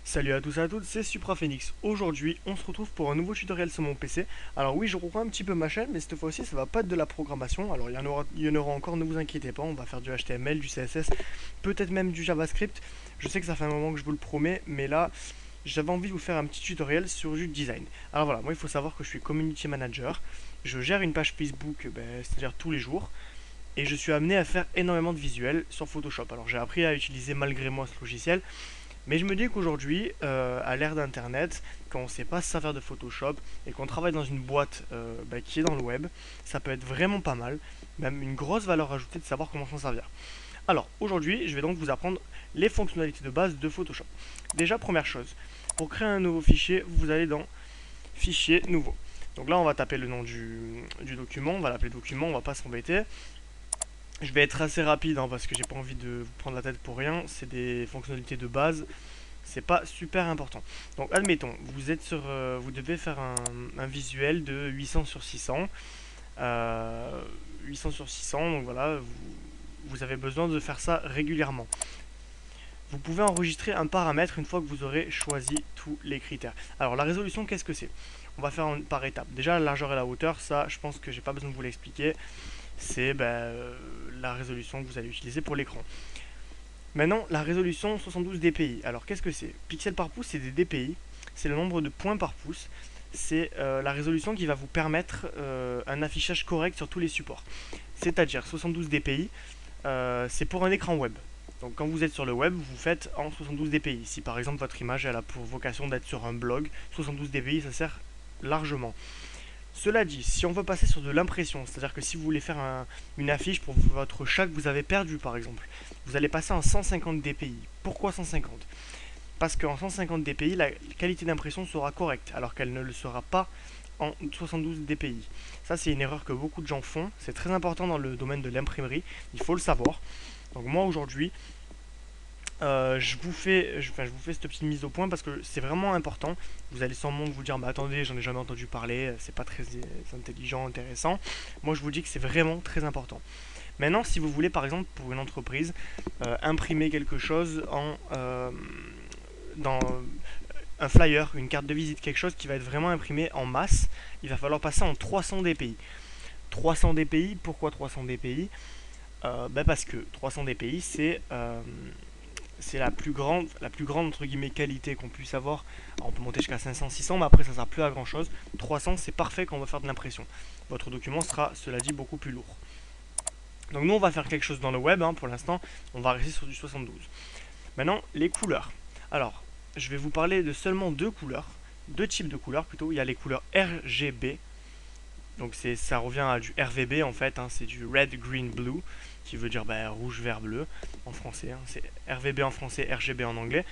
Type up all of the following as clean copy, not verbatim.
Salut à tous et à toutes, c'est SupraPhoenix. Aujourd'hui, on se retrouve pour un nouveau tutoriel sur mon PC. Alors oui, je reprends un petit peu ma chaîne, mais cette fois-ci, ça va pas être de la programmation. Alors il y en aura encore, ne vous inquiétez pas, on va faire du HTML, du CSS, peut-être même du JavaScript. Je sais que ça fait un moment que je vous le promets, mais là, j'avais envie de vous faire un petit tutoriel sur du design. Alors voilà, moi il faut savoir que je suis community manager. Je gère une page Facebook, c'est-à-dire tous les jours. Et je suis amené à faire énormément de visuels sur Photoshop. Alors j'ai appris à utiliser malgré moi ce logiciel, mais je me dis qu'aujourd'hui, à l'ère d'Internet, quand on ne sait pas se servir de Photoshop et qu'on travaille dans une boîte qui est dans le web, ça peut être vraiment pas mal, même une grosse valeur ajoutée de savoir comment s'en servir. Alors aujourd'hui, je vais donc vous apprendre les fonctionnalités de base de Photoshop. Déjà, première chose, pour créer un nouveau fichier, vous allez dans Fichier, Nouveau. Donc là, on va taper le nom du document, on va l'appeler document, on va pas s'embêter. Je vais être assez rapide parce que j'ai pas envie de vous prendre la tête pour rien. C'est des fonctionnalités de base, c'est pas super important. Donc admettons, vous devez faire un visuel de 800 sur 600. 800 sur 600, donc voilà, vous avez besoin de faire ça régulièrement. Vous pouvez enregistrer un paramètre une fois que vous aurez choisi tous les critères. Alors la résolution, qu'est-ce que c'est? On va faire par étapes. Déjà la largeur et la hauteur, ça je pense que j'ai pas besoin de vous l'expliquer. C'est la résolution que vous allez utiliser pour l'écran. Maintenant, la résolution 72 dpi. Alors, qu'est-ce que c'est? Pixels par pouce, c'est des dpi. C'est le nombre de points par pouce. C'est la résolution qui va vous permettre un affichage correct sur tous les supports. C'est-à-dire 72 dpi, c'est pour un écran web. Donc quand vous êtes sur le web, vous faites en 72 dpi. Si par exemple votre image elle a pour vocation d'être sur un blog, 72 dpi ça sert largement. Cela dit, si on veut passer sur de l'impression, c'est-à-dire que si vous voulez faire une affiche pour votre chat que vous avez perdu par exemple, vous allez passer en 150 dpi. Pourquoi 150? Parce qu'en 150 dpi, la qualité d'impression sera correcte, alors qu'elle ne le sera pas en 72 dpi. Ça, c'est une erreur que beaucoup de gens font. C'est très important dans le domaine de l'imprimerie, il faut le savoir. Donc moi aujourd'hui, je vous fais cette petite mise au point parce que c'est vraiment important. Vous allez sûrement vous dire, bah attendez, j'en ai jamais entendu parler, c'est pas très intelligent, intéressant. Moi, je vous dis que c'est vraiment très important. Maintenant, si vous voulez, par exemple, pour une entreprise, imprimer quelque chose dans un flyer, une carte de visite, quelque chose qui va être vraiment imprimé en masse, il va falloir passer en 300 dpi. 300 dpi, pourquoi 300 dpi? Parce que 300 dpi, c'est la plus grande entre guillemets qualité qu'on puisse avoir. Alors, on peut monter jusqu'à 500, 600, mais après ça ne sert plus à grand chose. 300 c'est parfait quand on va faire de l'impression. Votre document sera, cela dit, beaucoup plus lourd. Donc nous on va faire quelque chose dans le web, pour l'instant on va rester sur du 72. Maintenant les couleurs. Alors je vais vous parler de seulement deux couleurs, deux types de couleurs plutôt. Il y a les couleurs RGB, donc ça revient à du RVB en fait, c'est du Red, Green, Blue, qui veut dire rouge, vert, bleu en français. C'est RVB en français, RGB en anglais.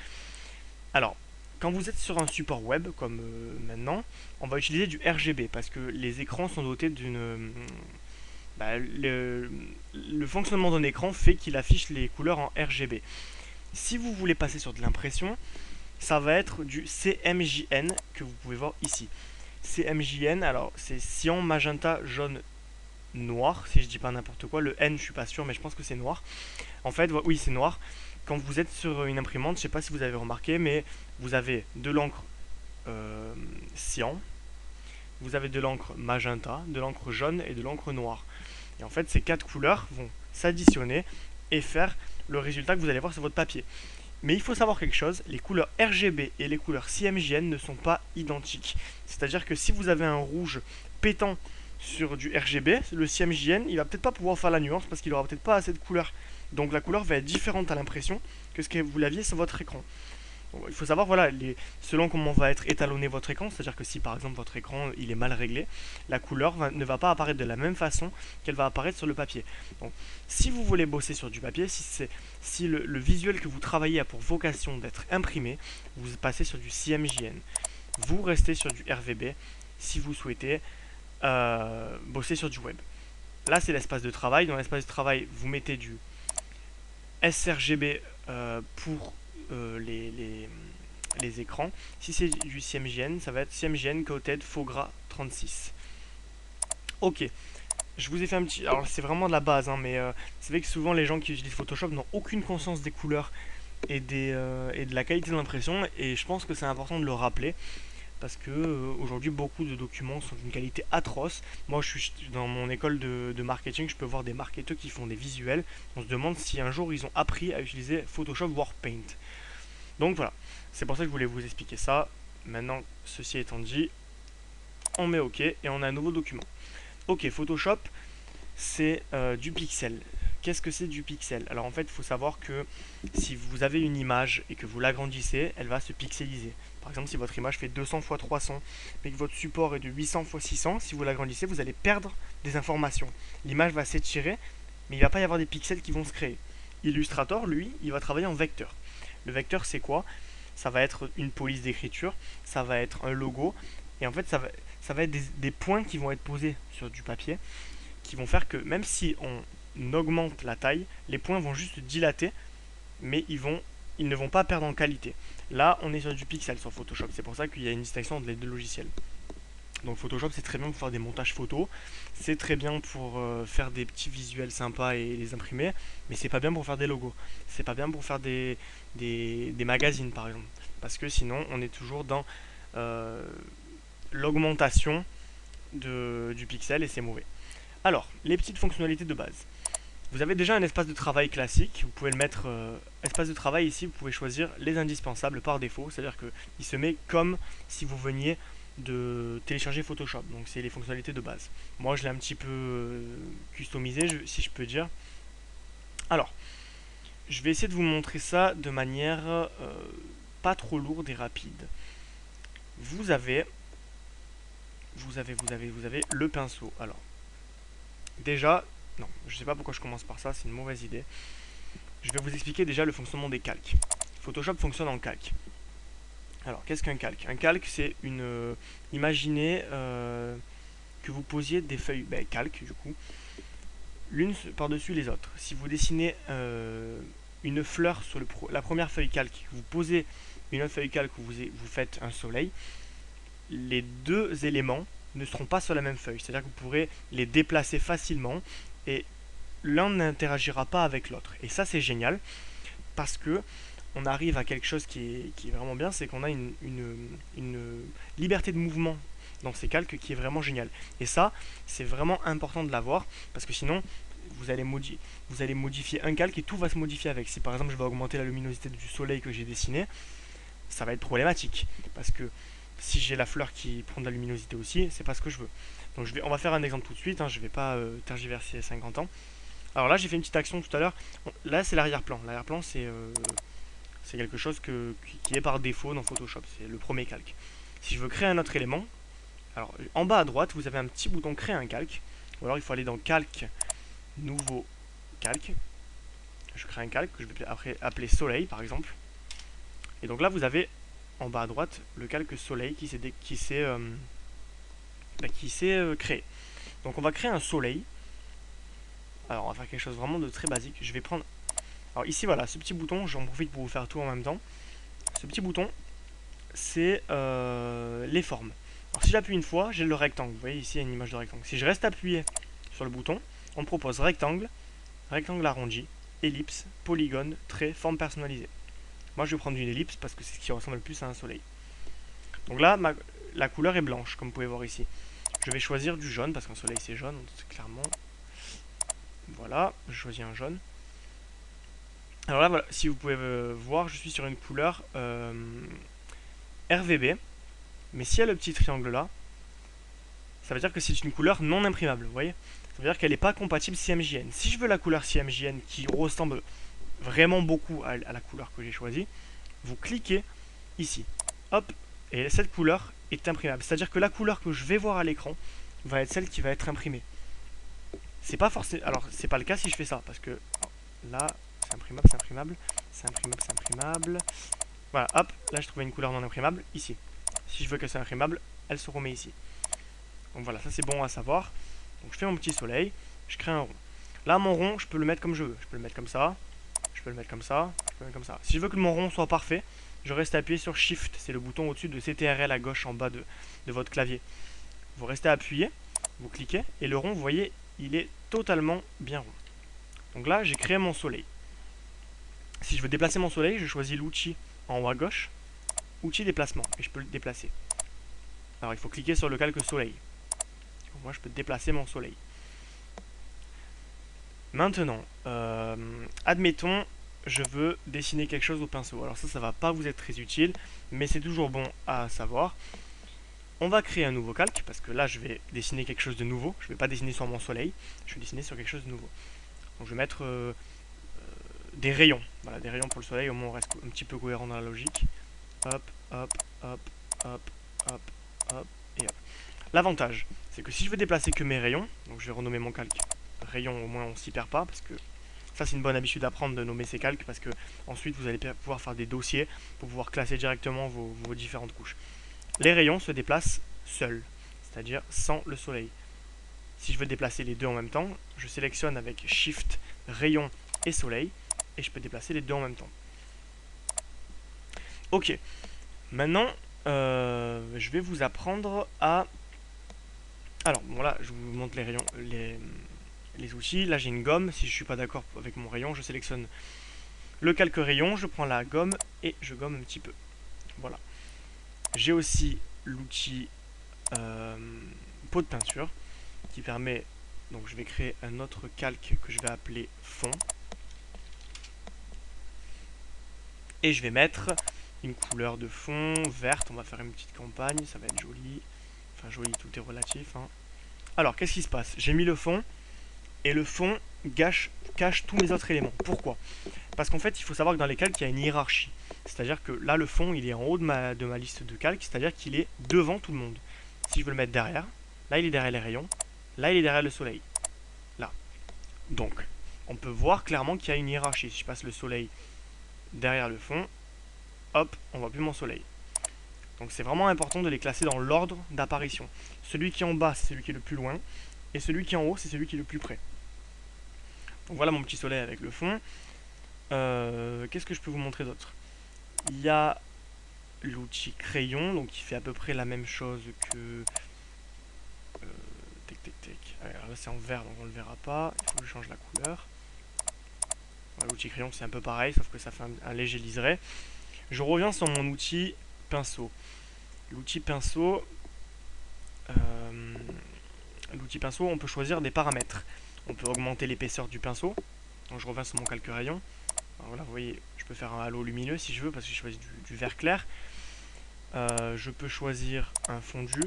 Alors, quand vous êtes sur un support web comme maintenant, on va utiliser du RGB parce que les écrans sont dotés d'une... le fonctionnement d'un écran fait qu'il affiche les couleurs en RGB. Si vous voulez passer sur de l'impression, ça va être du CMJN que vous pouvez voir ici. CMJN, alors c'est cyan, magenta, jaune, noir, si je dis pas n'importe quoi. Le N, je suis pas sûr, mais je pense que c'est noir. En fait, oui, c'est noir. Quand vous êtes sur une imprimante, je sais pas si vous avez remarqué, mais vous avez de l'encre cyan, vous avez de l'encre magenta, de l'encre jaune et de l'encre noire. Et en fait, ces quatre couleurs vont s'additionner et faire le résultat que vous allez voir sur votre papier. Mais il faut savoir quelque chose, les couleurs RGB et les couleurs CMJN ne sont pas identiques. C'est-à-dire que si vous avez un rouge pétant sur du RGB, le CMJN, il va peut-être pas pouvoir faire la nuance parce qu'il aura peut-être pas assez de couleur. Donc la couleur va être différente à l'impression que ce que vous l'aviez sur votre écran. Donc, il faut savoir, voilà, selon comment va être étalonné votre écran, c'est-à-dire que si par exemple votre écran il est mal réglé, la couleur ne va pas apparaître de la même façon qu'elle va apparaître sur le papier. Donc si vous voulez bosser sur du papier, si le visuel que vous travaillez a pour vocation d'être imprimé, vous passez sur du CMJN. Vous restez sur du RVB si vous souhaitez bosser sur du web. Là c'est l'espace de travail. Dans l'espace de travail, vous mettez du sRGB pour les écrans. Si c'est du CMJN, ça va être CMJN Coated Faux Gras 36. Ok, je vous ai fait un petit... Alors c'est vraiment de la base, mais c'est vrai que souvent les gens qui utilisent Photoshop n'ont aucune conscience des couleurs et de la qualité de l'impression, et je pense que c'est important de le rappeler parce que aujourd'hui beaucoup de documents sont d'une qualité atroce. Moi je suis dans mon école de marketing, je peux voir des marketeurs qui font des visuels, on se demande si un jour ils ont appris à utiliser Photoshop voire Paint. Donc voilà, c'est pour ça que je voulais vous expliquer ça. Maintenant ceci étant dit, on met OK et on a un nouveau document. OK, Photoshop c'est du pixel. Qu'est-ce que c'est du pixel? Alors en fait, il faut savoir que si vous avez une image et que vous l'agrandissez, elle va se pixeliser. Par exemple, si votre image fait 200 x 300, mais que votre support est de 800 x 600, si vous l'agrandissez, vous allez perdre des informations. L'image va s'étirer, mais il ne va pas y avoir des pixels qui vont se créer. Illustrator, lui, il va travailler en vecteur. Le vecteur, c'est quoi? Ça va être une police d'écriture, ça va être un logo, et en fait, ça va être des points qui vont être posés sur du papier, qui vont faire que même si on augmente la taille, les points vont juste dilater, mais ils ne vont pas perdre en qualité. Là, on est sur du pixel sur Photoshop, c'est pour ça qu'il y a une distinction entre les deux logiciels. Donc Photoshop, c'est très bien pour faire des montages photos, c'est très bien pour faire des petits visuels sympas et les imprimer, mais c'est pas bien pour faire des logos, c'est pas bien pour faire des magazines par exemple, parce que sinon on est toujours dans l'augmentation du pixel et c'est mauvais. Alors, les petites fonctionnalités de base. Vous avez déjà un espace de travail classique, vous pouvez le mettre espace de travail ici, vous pouvez choisir les indispensables par défaut, c'est-à-dire qu'il se met comme si vous veniez de télécharger Photoshop, donc c'est les fonctionnalités de base. Moi je l'ai un petit peu customisé, si je peux dire. Alors, je vais essayer de vous montrer ça de manière pas trop lourde et rapide. Vous avez le pinceau. Alors, déjà, non, je sais pas pourquoi je commence par ça, c'est une mauvaise idée. Je vais vous expliquer déjà le fonctionnement des calques. Photoshop fonctionne en calque. Alors, qu'est-ce qu'un calque? Un calque, c'est une... imaginez que vous posiez des feuilles calques, du coup, l'une par-dessus les autres. Si vous dessinez une fleur sur la première feuille calque, vous posez une autre feuille calque où vous faites un soleil, les deux éléments ne seront pas sur la même feuille. C'est-à-dire que vous pourrez les déplacer facilement et l'un n'interagira pas avec l'autre. Et ça, c'est génial parce que on arrive à quelque chose qui est vraiment bien, c'est qu'on a une liberté de mouvement dans ces calques qui est vraiment génial. Et ça, c'est vraiment important de l'avoir parce que sinon, vous allez modifier un calque et tout va se modifier avec. Si par exemple, je vais augmenter la luminosité du soleil que j'ai dessiné, ça va être problématique parce que si j'ai la fleur qui prend de la luminosité aussi, c'est pas ce que je veux. Donc on va faire un exemple tout de suite, hein, je vais pas tergiverser 50 ans. Alors là, j'ai fait une petite action tout à l'heure. Là, c'est l'arrière-plan. L'arrière-plan, c'est quelque chose qui est par défaut dans Photoshop. C'est le premier calque. Si je veux créer un autre élément, alors en bas à droite, vous avez un petit bouton créer un calque. Ou alors il faut aller dans calque, nouveau calque. Je crée un calque que je vais après appeler soleil par exemple. Et donc là, vous avez en bas à droite le calque soleil qui s'est créé. Donc on va créer un soleil. Alors on va faire quelque chose vraiment de très basique. Je vais prendre... Alors ici voilà, ce petit bouton, j'en profite pour vous faire tout en même temps. Ce petit bouton, c'est les formes. Alors si j'appuie une fois, j'ai le rectangle. Vous voyez ici, il y a une image de rectangle. Si je reste appuyé sur le bouton, on me propose rectangle, rectangle arrondi, ellipse, polygone, trait, forme personnalisée. Moi je vais prendre une ellipse parce que c'est ce qui ressemble le plus à un soleil. Donc là, la couleur est blanche, comme vous pouvez voir ici. Je vais choisir du jaune parce qu'un soleil c'est jaune, clairement. Voilà, je choisis un jaune. Alors là, voilà, si vous pouvez voir, je suis sur une couleur RVB. Mais s'il y a le petit triangle là, ça veut dire que c'est une couleur non imprimable, vous voyez? Ça veut dire qu'elle n'est pas compatible CMJN. Si je veux la couleur CMJN qui ressemble vraiment beaucoup à la couleur que j'ai choisie, vous cliquez ici. Hop, et cette couleur est imprimable. C'est-à-dire que la couleur que je vais voir à l'écran va être celle qui va être imprimée. C'est pas forcément... Alors, c'est pas le cas si je fais ça, parce que là, c'est imprimable, c'est imprimable, c'est imprimable, c'est imprimable. Voilà, hop, là, je trouvais une couleur non imprimable, ici. Si je veux que c'est imprimable, elle se remet ici. Donc voilà, ça c'est bon à savoir. Donc je fais mon petit soleil, je crée un rond. Là, mon rond, je peux le mettre comme je veux. Je peux le mettre comme ça, je peux le mettre comme ça, je peux le mettre comme ça. Si je veux que mon rond soit parfait, je reste appuyé sur Shift. C'est le bouton au-dessus de CTRL à gauche en bas de votre clavier. Vous restez appuyé, vous cliquez, et le rond, vous voyez, il est totalement bien rond. Donc là, j'ai créé mon soleil. Si je veux déplacer mon soleil, je choisis l'outil en haut à gauche, outil déplacement, et je peux le déplacer. Alors il faut cliquer sur le calque soleil. Moi je peux déplacer mon soleil. Maintenant, admettons, je veux dessiner quelque chose au pinceau. Alors ça va pas vous être très utile, mais c'est toujours bon à savoir. On va créer un nouveau calque, parce que là je vais dessiner quelque chose de nouveau. Je ne vais pas dessiner sur mon soleil, je vais dessiner sur quelque chose de nouveau. Donc je vais mettre des rayons. Voilà, des rayons pour le soleil, au moins on reste un petit peu cohérent dans la logique. Hop, hop, hop, hop, hop, hop, et hop. L'avantage, c'est que si je veux déplacer que mes rayons, donc je vais renommer mon calque rayon, au moins on s'y perd pas, parce que ça c'est une bonne habitude à prendre de nommer ces calques, parce que ensuite vous allez pouvoir faire des dossiers pour pouvoir classer directement vos différentes couches. Les rayons se déplacent seuls, c'est-à-dire sans le soleil. Si je veux déplacer les deux en même temps, je sélectionne avec Shift, rayon et soleil, et je peux déplacer les deux en même temps. Ok, maintenant je vais vous apprendre à... Alors, bon là, je vous montre les rayons, les outils. Là, j'ai une gomme. Si je ne suis pas d'accord avec mon rayon, je sélectionne le calque rayon, je prends la gomme et je gomme un petit peu. Voilà. J'ai aussi l'outil pot de peinture qui permet... Donc, je vais créer un autre calque que je vais appeler fond. Et je vais mettre une couleur de fond verte. On va faire une petite campagne, ça va être joli. Enfin, joli, tout est relatif. Hein. Alors, qu'est-ce qui se passe? J'ai mis le fond. Et le fond cache tous mes autres éléments. Pourquoi? Parce qu'en fait, il faut savoir que dans les calques, il y a une hiérarchie. C'est-à-dire que là, le fond, il est en haut de ma liste de calques, c'est-à-dire qu'il est devant tout le monde. Si je veux le mettre derrière, là, il est derrière les rayons, là, il est derrière le soleil. Là. Donc, on peut voir clairement qu'il y a une hiérarchie. Si je passe le soleil derrière le fond, hop, on voit plus mon soleil. Donc, c'est vraiment important de les classer dans l'ordre d'apparition. Celui qui est en bas, c'est celui qui est le plus loin, et celui qui est en haut, c'est celui qui est le plus près. Donc voilà mon petit soleil avec le fond. Qu'est-ce que je peux vous montrer d'autre? Il y a l'outil crayon, donc qui fait à peu près la même chose que... Alors là c'est en vert, donc on ne le verra pas. Il faut que je change la couleur. Voilà, l'outil crayon c'est un peu pareil, sauf que ça fait un léger liseré. Je reviens sur mon outil pinceau. L'outil pinceau... on peut choisir des paramètres. On peut augmenter l'épaisseur du pinceau. Donc je reviens sur mon calque rayon. Alors là, vous voyez, je peux faire un halo lumineux si je veux, parce que je choisis du vert clair. Je peux choisir un fondu.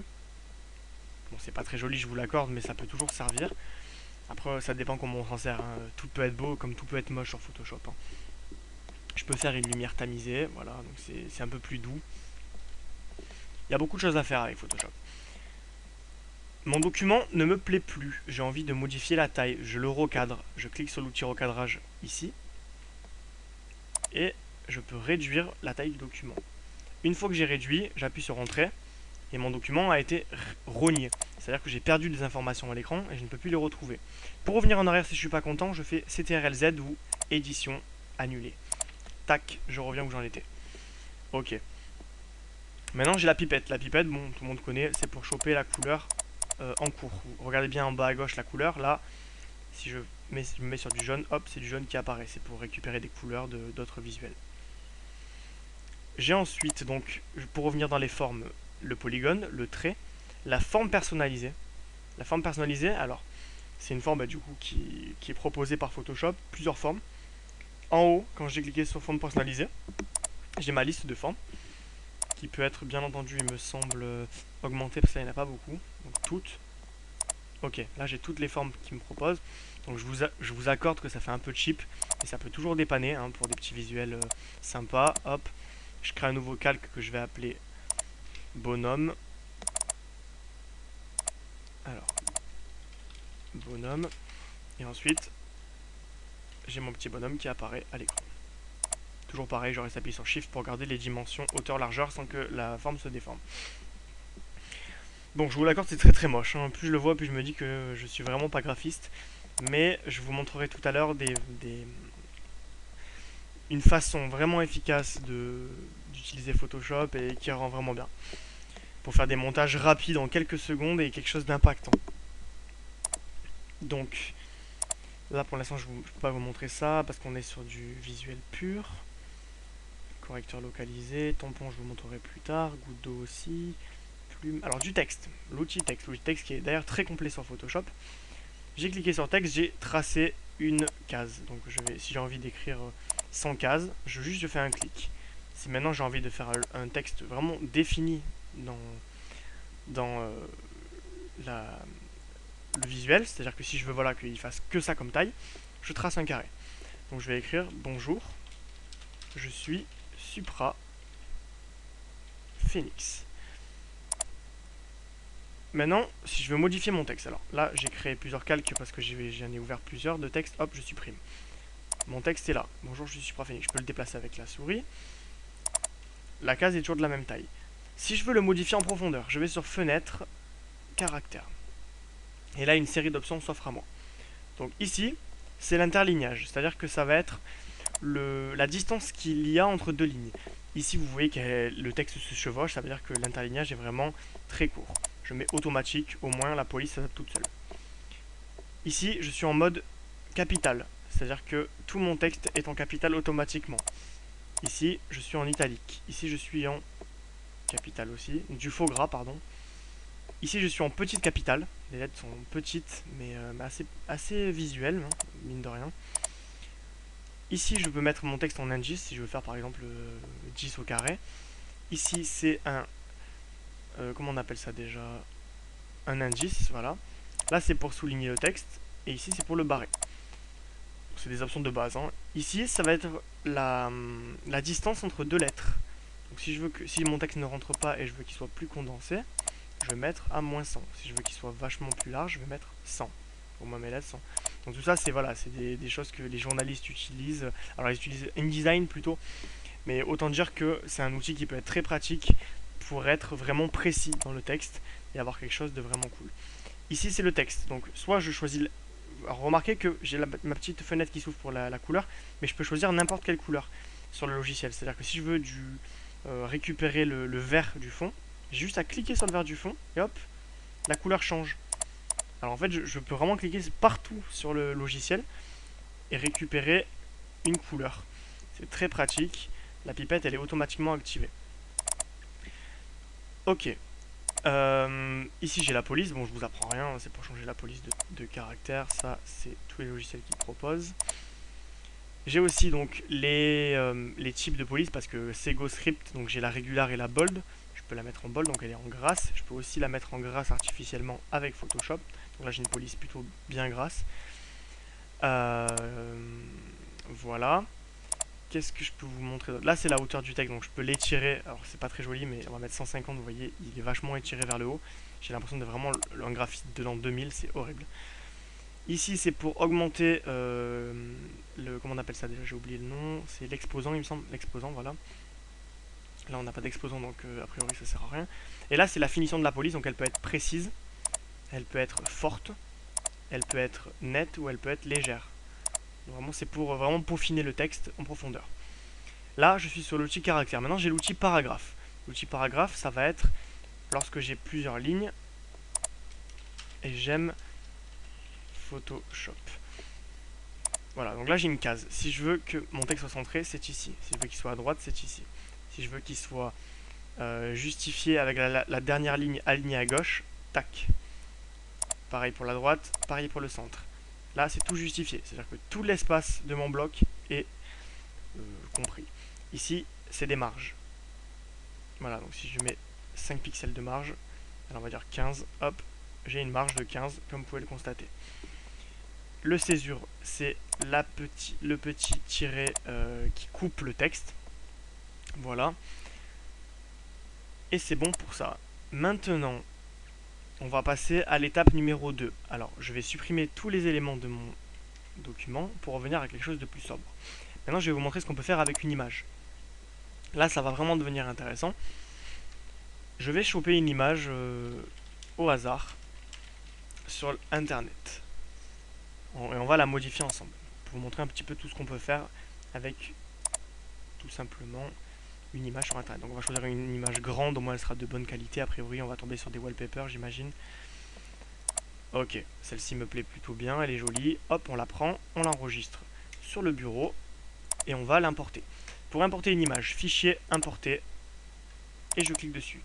Bon, c'est pas très joli, je vous l'accorde, mais ça peut toujours servir. Après, ça dépend comment on s'en sert. Hein. Tout peut être beau, comme tout peut être moche sur Photoshop. Hein. Je peux faire une lumière tamisée, voilà, donc c'est un peu plus doux. Il y a beaucoup de choses à faire avec Photoshop. Mon document ne me plaît plus. J'ai envie de modifier la taille. Je le recadre. Je clique sur l'outil recadrage ici. Et je peux réduire la taille du document. Une fois que j'ai réduit, j'appuie sur Entrée et mon document a été rogné. C'est-à-dire que j'ai perdu des informations à l'écran et je ne peux plus les retrouver. Pour revenir en arrière si je ne suis pas content, je fais CTRL-Z ou édition annulée. Tac, je reviens où j'en étais. Ok. Maintenant j'ai la pipette. La pipette, bon, tout le monde connaît, c'est pour choper la couleur en cours. Regardez bien en bas à gauche la couleur. Là, si je me mets sur du jaune, hop, c'est du jaune qui apparaît. C'est pour récupérer des couleurs d'autres visuels. J'ai ensuite, donc, pour revenir dans les formes, le polygone, le trait, la forme personnalisée. La forme personnalisée, alors, c'est une forme du coup qui est proposée par Photoshop, plusieurs formes. En haut, quand j'ai cliqué sur forme personnalisée, j'ai ma liste de formes, qui peut être, bien entendu, il me semble, augmentée, parce qu'il n'y en a pas beaucoup. Donc, toutes. Ok, là j'ai toutes les formes qu'il me propose. Donc je vous accorde que ça fait un peu cheap, mais ça peut toujours dépanner hein, pour des petits visuels sympas. Hop, je crée un nouveau calque que je vais appeler bonhomme. Alors, bonhomme. Et ensuite, j'ai mon petit bonhomme qui apparaît à l'écran. Toujours pareil, je reste appuyé sur Shift pour garder les dimensions hauteur-largeur sans que la forme se déforme. Bon, je vous l'accorde, c'est très très moche. Hein. Plus je le vois, plus je me dis que je suis vraiment pas graphiste. Mais je vous montrerai tout à l'heure une façon vraiment efficace d'utiliser Photoshop et qui rend vraiment bien. Pour faire des montages rapides en quelques secondes et quelque chose d'impactant. Donc, Là pour l'instant je ne peux pas vous montrer ça parce qu'on est sur du visuel pur. Correcteur localisé, tampon je vous montrerai plus tard, goutte d'eau aussi, plume. Alors du texte, l'outil texte qui est d'ailleurs très complet sur Photoshop. J'ai cliqué sur texte, j'ai tracé une case. Donc si j'ai envie d'écrire 100 cases, je fais un clic. Si maintenant j'ai envie de faire un texte vraiment défini dans le visuel, c'est-à-dire que si je veux voilà, qu'il fasse que ça comme taille, je trace un carré. Donc je vais écrire bonjour, je suis Supra Phoenix. Maintenant, si je veux modifier mon texte, alors là j'ai créé plusieurs calques parce que j'en ai ouvert plusieurs de textes, hop, je supprime. Mon texte est là, bonjour je suis Supra Phoenix, je peux le déplacer avec la souris. La case est toujours de la même taille. Si je veux le modifier en profondeur, je vais sur fenêtre, caractère. Et là une série d'options s'offre à moi. Donc ici, c'est l'interlignage, c'est-à-dire que ça va être la distance qu'il y a entre deux lignes. Ici, vous voyez que le texte se chevauche, ça veut dire que l'interlignage est vraiment très court. Je mets automatique, au moins la police s'adapte toute seule. Ici, je suis en mode capital, c'est-à-dire que tout mon texte est en capital automatiquement. Ici, je suis en italique. Ici, je suis en capital aussi, du faux gras, pardon. Ici, je suis en petite capitale. Les lettres sont petites, mais assez visuelles, hein, mine de rien. Ici, je peux mettre mon texte en indice, si je veux faire par exemple 10 au carré. Ici, c'est un... comment on appelle ça déjà? Un indice, voilà. Là, c'est pour souligner le texte. Et ici, c'est pour le barrer. C'est des options de base. Hein. Ici, ça va être la distance entre deux lettres. Donc si mon texte ne rentre pas et je veux qu'il soit plus condensé, je vais mettre à moins 100. Si je veux qu'il soit vachement plus large, je vais mettre 100. Pour moi, mes lettres 100. Donc tout ça, c'est voilà, des choses que les journalistes utilisent. Alors ils utilisent InDesign plutôt. Mais autant dire que c'est un outil qui peut être très pratique pour être vraiment précis dans le texte et avoir quelque chose de vraiment cool. Ici, c'est le texte. Donc soit je choisis... Alors remarquez que j'ai ma petite fenêtre qui s'ouvre pour la couleur, mais je peux choisir n'importe quelle couleur sur le logiciel. C'est-à-dire que si je veux récupérer le vert du fond, j'ai juste à cliquer sur le vert du fond et hop, la couleur change. Alors en fait, je peux vraiment cliquer partout sur le logiciel et récupérer une couleur. C'est très pratique. La pipette, elle est automatiquement activée. Ok. Ici, j'ai la police. Bon, je vous apprends rien. C'est pour changer la police de caractère. Ça, c'est tous les logiciels qui proposent. J'ai aussi donc les types de police parce que Sego Script, donc j'ai la régular et la bold. Je peux la mettre en bold, donc elle est en grasse. Je peux aussi la mettre en grasse artificiellement avec Photoshop. Donc là, j'ai une police plutôt bien grasse. Voilà. Qu'est-ce que je peux vous montrer d'autre? Là, c'est la hauteur du texte, donc je peux l'étirer. Alors, c'est pas très joli, mais on va mettre 150. Vous voyez, il est vachement étiré vers le haut. J'ai l'impression de vraiment un graphiste de l'an 2000, c'est horrible. Ici, c'est pour augmenter comment on appelle ça déjà? J'ai oublié le nom. C'est l'exposant, il me semble. L'exposant, voilà. Là, on n'a pas d'exposant, donc a priori, ça sert à rien. Et là, c'est la finition de la police, donc elle peut être précise, elle peut être forte, elle peut être nette ou elle peut être légère. Donc, vraiment, c'est pour vraiment peaufiner le texte en profondeur. Là, je suis sur l'outil caractère. Maintenant, j'ai l'outil paragraphe. L'outil paragraphe, ça va être lorsque j'ai plusieurs lignes et j'aime Photoshop. Voilà, donc là j'ai une case. Si je veux que mon texte soit centré, c'est ici. Si je veux qu'il soit à droite, c'est ici. Si je veux qu'il soit justifié avec la dernière ligne alignée à gauche, tac. Pareil pour la droite, pareil pour le centre. Là, c'est tout justifié. C'est-à-dire que tout l'espace de mon bloc est compris. Ici, c'est des marges. Voilà, donc si je mets 5 pixels de marge, alors on va dire 15, hop, j'ai une marge de 15, comme vous pouvez le constater. Le césure, c'est le petit tiret qui coupe le texte. Voilà. Et c'est bon pour ça. Maintenant, on va passer à l'étape numéro 2. Alors, je vais supprimer tous les éléments de mon document pour revenir à quelque chose de plus sobre. Maintenant, je vais vous montrer ce qu'on peut faire avec une image. Là, ça va vraiment devenir intéressant. Je vais choper une image au hasard sur Internet. Et on va la modifier ensemble. Pour vous montrer un petit peu tout ce qu'on peut faire avec tout simplement une image sur Internet. Donc on va choisir une image grande, au moins elle sera de bonne qualité. A priori, on va tomber sur des wallpapers, j'imagine. Ok, celle-ci me plaît plutôt bien, elle est jolie. Hop, on la prend, on l'enregistre sur le bureau et on va l'importer. Pour importer une image, fichier, importer, et je clique dessus.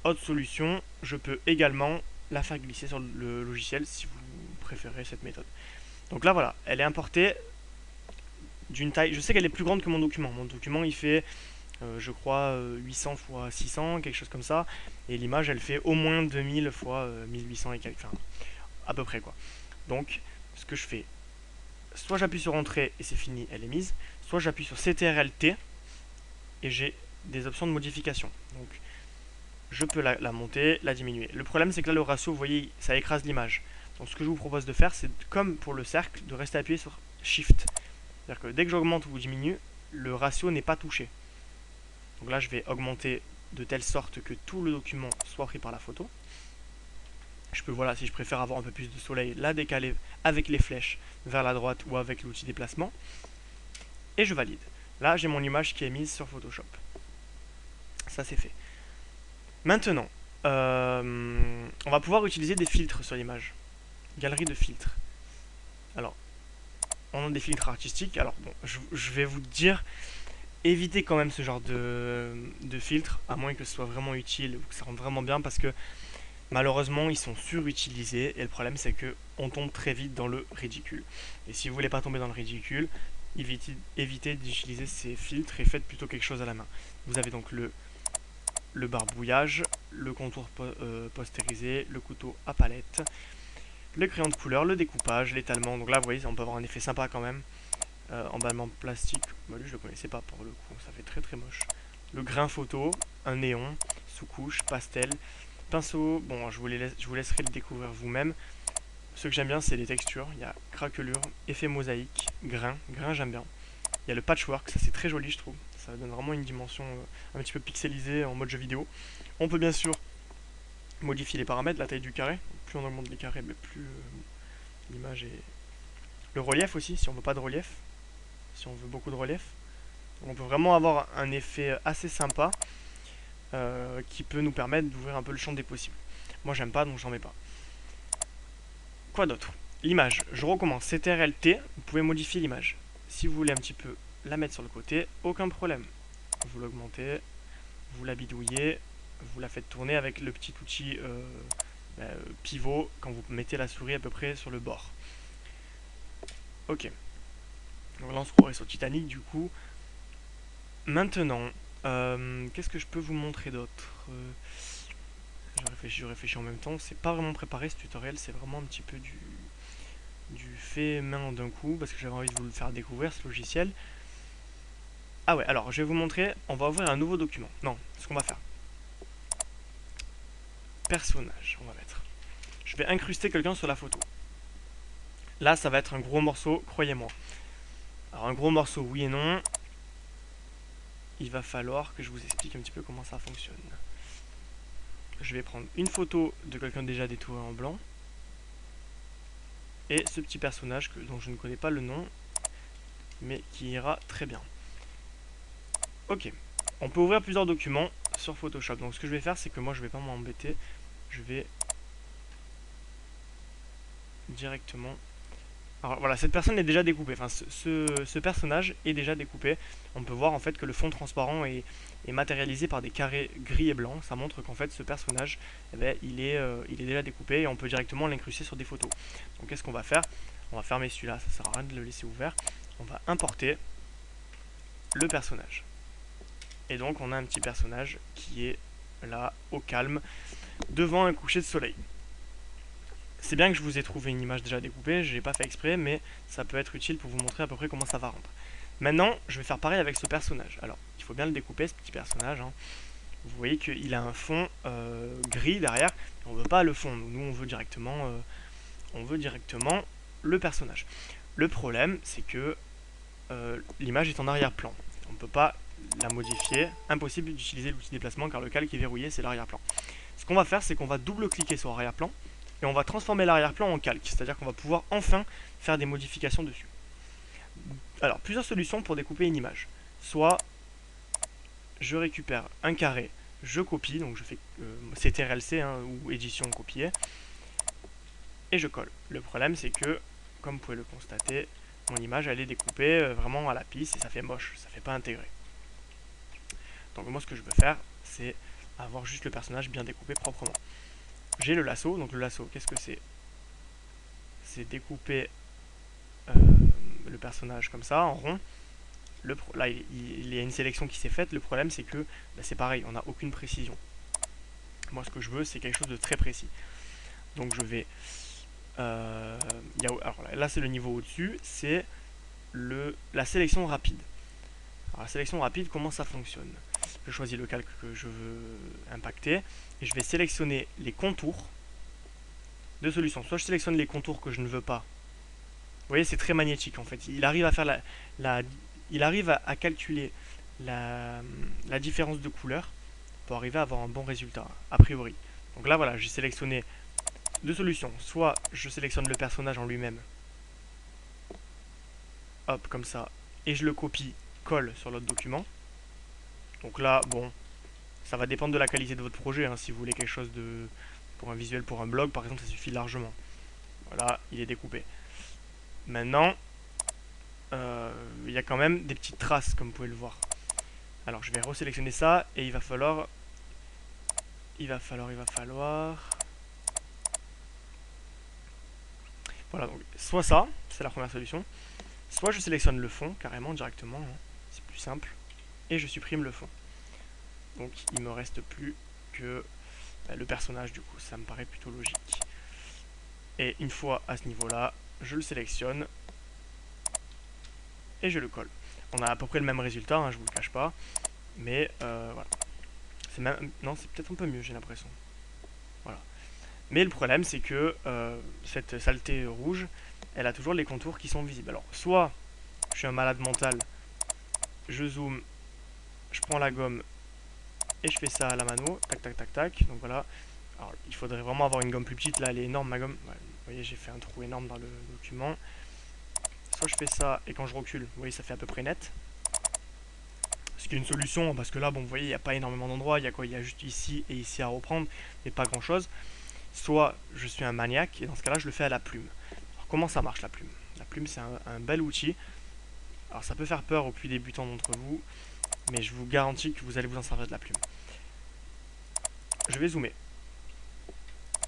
Autre solution, je peux également la faire glisser sur le logiciel si vous préférez cette méthode. Donc là voilà, elle est importée d'une taille, je sais qu'elle est plus grande que mon document. Mon document il fait je crois 800 x 600, quelque chose comme ça, et l'image elle fait au moins 2000 x 1800 et quelques, enfin à peu près quoi. Donc ce que je fais, soit j'appuie sur entrée et c'est fini, elle est mise, soit j'appuie sur CTRL-T et j'ai des options de modification. Donc je peux la monter, la diminuer. Le problème c'est que là le ratio, vous voyez, ça écrase l'image. Donc ce que je vous propose de faire, c'est comme pour le cercle, de rester appuyé sur Shift. C'est-à-dire que dès que j'augmente ou diminue, le ratio n'est pas touché. Donc là je vais augmenter de telle sorte que tout le document soit pris par la photo. Je peux, voilà, si je préfère avoir un peu plus de soleil, la décaler avec les flèches vers la droite ou avec l'outil déplacement. Et je valide. Là j'ai mon image qui est mise sur Photoshop. Ça c'est fait. Maintenant, on va pouvoir utiliser des filtres sur l'image. Galerie de filtres. Alors, on a des filtres artistiques. Alors, bon, je vais vous dire, évitez quand même ce genre de filtres, à moins que ce soit vraiment utile ou que ça rende vraiment bien, parce que malheureusement, ils sont surutilisés. Et le problème, c'est que on tombe très vite dans le ridicule. Et si vous voulez pas tomber dans le ridicule, évitez d'utiliser ces filtres et faites plutôt quelque chose à la main. Vous avez donc le barbouillage, le contour postérisé, le couteau à palette, le crayon de couleur, le découpage, l'étalement. Donc là, vous voyez, on peut avoir un effet sympa quand même. Emballement plastique, bah, lui je le connaissais pas pour le coup, ça fait très très moche. Le grain photo, un néon, sous-couche, pastel, pinceau. Bon, je vous laisserai le découvrir vous-même. Ce que j'aime bien, c'est les textures. Il y a craquelure, effet mosaïque, grain j'aime bien. Il y a le patchwork, ça c'est très joli je trouve. Ça donne vraiment une dimension un petit peu pixelisée en mode jeu vidéo. On peut bien sûr modifier les paramètres, la taille du carré. Plus on augmente les carrés, mais plus l'image est... Le relief aussi, si on veut pas de relief. Si on veut beaucoup de relief. Donc on peut vraiment avoir un effet assez sympa qui peut nous permettre d'ouvrir un peu le champ des possibles. Moi j'aime pas, donc j'en mets pas. Quoi d'autre? L'image, je recommence. CTRL-T, vous pouvez modifier l'image. Si vous voulez un petit peu la mettre sur le côté, aucun problème. Vous l'augmentez, vous la bidouillez, vous la faites tourner avec le petit outil pivot quand vous mettez la souris à peu près sur le bord. Ok. Donc là on se croirait sur Titanic du coup. Maintenant, qu'est-ce que je peux vous montrer d'autre? Je réfléchis en même temps. C'est pas vraiment préparé ce tutoriel, c'est vraiment un petit peu du fait main d'un coup parce que j'avais envie de vous le faire découvrir ce logiciel. Ah ouais, alors je vais vous montrer, on va ouvrir un nouveau document. Non, ce qu'on va faire. Personnage, on va mettre. Je vais incruster quelqu'un sur la photo. Là, ça va être un gros morceau, croyez-moi. Alors un gros morceau, oui et non. Il va falloir que je vous explique un petit peu comment ça fonctionne. Je vais prendre une photo de quelqu'un déjà détouré en blanc. Et ce petit personnage dont je ne connais pas le nom, mais qui ira très bien. Ok, on peut ouvrir plusieurs documents sur Photoshop. Donc ce que je vais faire, c'est que moi je vais pas m'embêter. Je vais directement... Alors voilà, cette personne est déjà découpée. Enfin, ce personnage est déjà découpé. On peut voir en fait que le fond transparent est matérialisé par des carrés gris et blancs. Ça montre qu'en fait ce personnage, eh bien, il est déjà découpé et on peut directement l'incruster sur des photos. Donc qu'est-ce qu'on va faire? On va fermer celui-là, ça sert à rien de le laisser ouvert. On va importer le personnage. Et donc on a un petit personnage qui est là, au calme, devant un coucher de soleil. C'est bien que je vous ai trouvé une image déjà découpée, je l'ai pas fait exprès, mais ça peut être utile pour vous montrer à peu près comment ça va rendre. Maintenant, je vais faire pareil avec ce personnage. Alors, il faut bien le découper, ce petit personnage. Hein. Vous voyez qu'il a un fond gris derrière. On ne veut pas le fond, nous on veut directement le personnage. Le problème, c'est que l'image est en arrière-plan. On ne peut pas la modifier. Impossible d'utiliser l'outil déplacement car le calque est verrouillé, c'est l'arrière-plan. Ce qu'on va faire, c'est qu'on va double-cliquer sur arrière-plan et on va transformer l'arrière-plan en calque. C'est-à-dire qu'on va pouvoir enfin faire des modifications dessus. Alors, plusieurs solutions pour découper une image. Soit je récupère un carré, je copie, donc je fais CTRL-C hein, ou édition copier. et je colle. Le problème c'est que, comme vous pouvez le constater, mon image elle est découpée vraiment à la pisse et ça fait moche, ça fait pas intégré. Donc moi ce que je veux faire, c'est avoir juste le personnage bien découpé proprement. J'ai le lasso, donc le lasso, qu'est-ce que c'est? C'est découper le personnage comme ça, en rond. Là, il y a une sélection qui s'est faite. Le problème, c'est que bah, c'est pareil, on n'a aucune précision. Moi, ce que je veux, c'est quelque chose de très précis. Donc, je vais... alors là, c'est le niveau au-dessus. C'est la sélection rapide. Alors, la sélection rapide, comment ça fonctionne? Je choisis le calque que je veux impacter. Et je vais sélectionner les contours. Deux solutions. Soit je sélectionne les contours que je ne veux pas. Vous voyez, c'est très magnétique, en fait. Il arrive à faire il arrive à calculer la différence de couleur pour arriver à avoir un bon résultat, a priori. Donc là, voilà, j'ai sélectionné deux solutions. Soit je sélectionne le personnage en lui-même, hop, comme ça, et je le copie, colle sur l'autre document. Donc là, bon, ça va dépendre de la qualité de votre projet. Hein. Si vous voulez quelque chose de... pour un visuel, pour un blog, par exemple, ça suffit largement. Voilà, il est découpé. Maintenant, il y a quand même des petites traces, comme vous pouvez le voir. Alors, je vais resélectionner ça, et il va falloir... Voilà, donc soit ça, c'est la première solution, soit je sélectionne le fond carrément directement, hein, c'est plus simple, et je supprime le fond. Donc il me reste plus que le personnage du coup, ça me paraît plutôt logique. Et une fois à ce niveau-là, je le sélectionne et je le colle. On a à peu près le même résultat, hein, je vous le cache pas, mais voilà. Non, c'est peut-être un peu mieux, j'ai l'impression. Voilà. Mais le problème, c'est que cette saleté rouge, elle a toujours les contours qui sont visibles. Alors, soit je suis un malade mental, je zoome, je prends la gomme et je fais ça à la mano, tac tac tac tac. Donc voilà. Alors, il faudrait vraiment avoir une gomme plus petite. Là, elle est énorme, ma gomme. Ouais, vous voyez, j'ai fait un trou énorme dans le document. Soit je fais ça et quand je recule, vous voyez, ça fait à peu près net. Ce qui est une solution, parce que là, bon, vous voyez, il n'y a pas énormément d'endroits. Il y a quoi? Il y a juste ici et ici à reprendre, mais pas grand chose. Soit je suis un maniaque, et dans ce cas-là, je le fais à la plume. Alors, comment ça marche la plume? La plume, c'est un bel outil. Alors, ça peut faire peur aux plus débutants d'entre vous, mais je vous garantis que vous allez vous en servir de la plume. Je vais zoomer.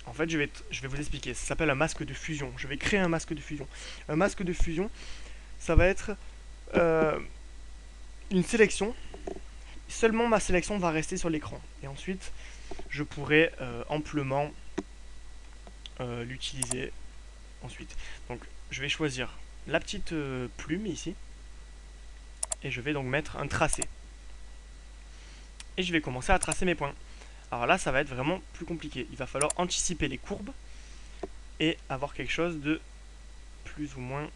En fait, je vais vous expliquer. Ça s'appelle un masque de fusion. Je vais créer un masque de fusion. Un masque de fusion, ça va être une sélection. Seulement ma sélection va rester sur l'écran. Et ensuite, je pourrai amplement l'utiliser ensuite. Donc, je vais choisir la petite plume ici. Et je vais donc mettre un tracé. Et je vais commencer à tracer mes points. Alors là, ça va être vraiment plus compliqué. Il va falloir anticiper les courbes et avoir quelque chose de plus ou moins